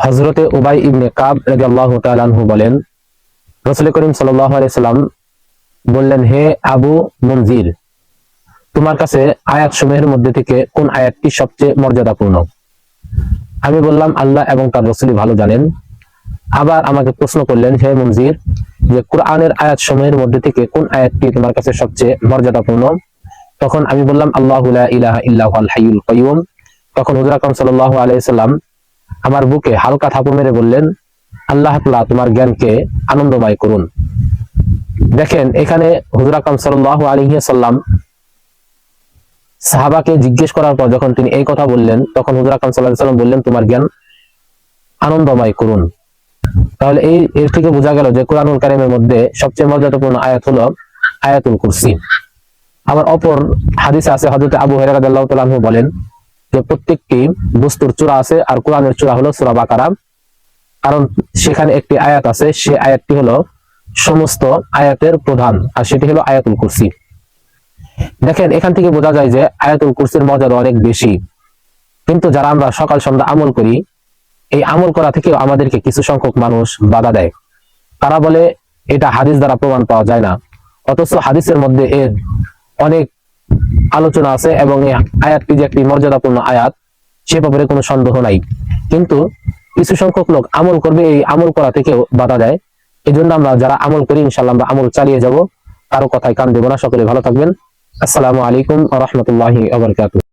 হযরতে উবাই ইবনে কাব রাদিয়াল্লাহু তাআলা আনহু বলেন, রাসূল করিম সাল্লাল্লাহু আলাইহি সাল্লাম বললেন, হে আবু মুনজির, তোমার কাছে আয়াত সমূহের মধ্যে থেকে কোন আয়াতটি সবচেয়ে মর্যাদাপূর্ণ? আমি বললাম, আল্লাহ এবং তার রাসূলই ভালো জানেন। আবার আমাকে প্রশ্ন করলেন, হে মুনজির, যে কুরআনের আয়াত সমূহের মধ্যে থেকে কোন আয়াতটি তোমার কাছে সবচেয়ে মর্যাদাপূর্ণ? তখন আমি বললাম, আল্লাহু লা ইলাহা ইল্লা হুয়াল হাইয়ুল কাইয়্যুম। তখন হুজুর আকরাম সাল্লাল্লাহু আলাইহি সাল্লাম আমার বুকে হালকা থাপড় মেরে বললেন, আল্লাহ তাআলা তোমার জ্ঞানকে আনন্দময় করুন। দেখেন, এখানে হুজুর আকরাম সাল্লাল্লাহু আলাইহি সাল্লাম সাহাবাকে জিজ্ঞেস করার পর যখন তিনি এই কথা বললেন, তখন হুজুর আকরাম সাল্লাল্লাহু আলাইহি সাল্লাম বললেন, তোমার জ্ঞান আনন্দময় করুন। তাহলে এর থেকে বোঝা গেল যে কুরআনুল কারীমের মধ্যে সবচেয়ে মর্যাদাপূর্ণ আয়াত হলো আয়াতুল কুরসি। আবার অপর হাদিসে আছে, হযরত আবু হুরায়রা রাদিয়াল্লাহু তাআলা আনহু বলেন যে প্রত্যেকটি বস্তুর চূড়া আছে, আর কোরআনের চূড়া হলো সূরা বাকারা। কারণ সেখানে একটি আয়াত আছে, সেই আয়াতটি হলো সমস্ত আয়াতের প্রধান, আর সেটি হলো আয়াতুল কুরসি। দেখেন, এখান থেকে বোঝা যায় যে আয়াতুল কুরসির মর্যাদা অনেক বেশি। কিন্তু যারা আমরা সকাল সন্ধ্যা আমল করি, এই আমল করা থেকেও আমাদেরকে কিছু সংখ্যক মানুষ বাধা দেয়। তারা বলে এটা হাদিস দ্বারা প্রমাণ পাওয়া যায় না, অথচ হাদিসের মধ্যে এর অনেক আলোচনা আছে এবং এই আয়াতটি যে একটি মর্যাদাপূর্ণ আয়াত, সে ব্যাপারে কোনো সন্দেহ নাই। কিন্তু কিছু সংখ্যক লোক আমল করবে, এই আমল করা থেকেও বাধা দেয়। এই জন্য আমরা যারা আমল করি, ইনশাআল্লাহ আমরা আমল চালিয়ে যাব, কারো কথায় কান দেব না। সকলে ভালো থাকবেন। আসসালামু আলাইকুম ওয়া রাহমাতুল্লাহি ওয়া বারাকাতুহু।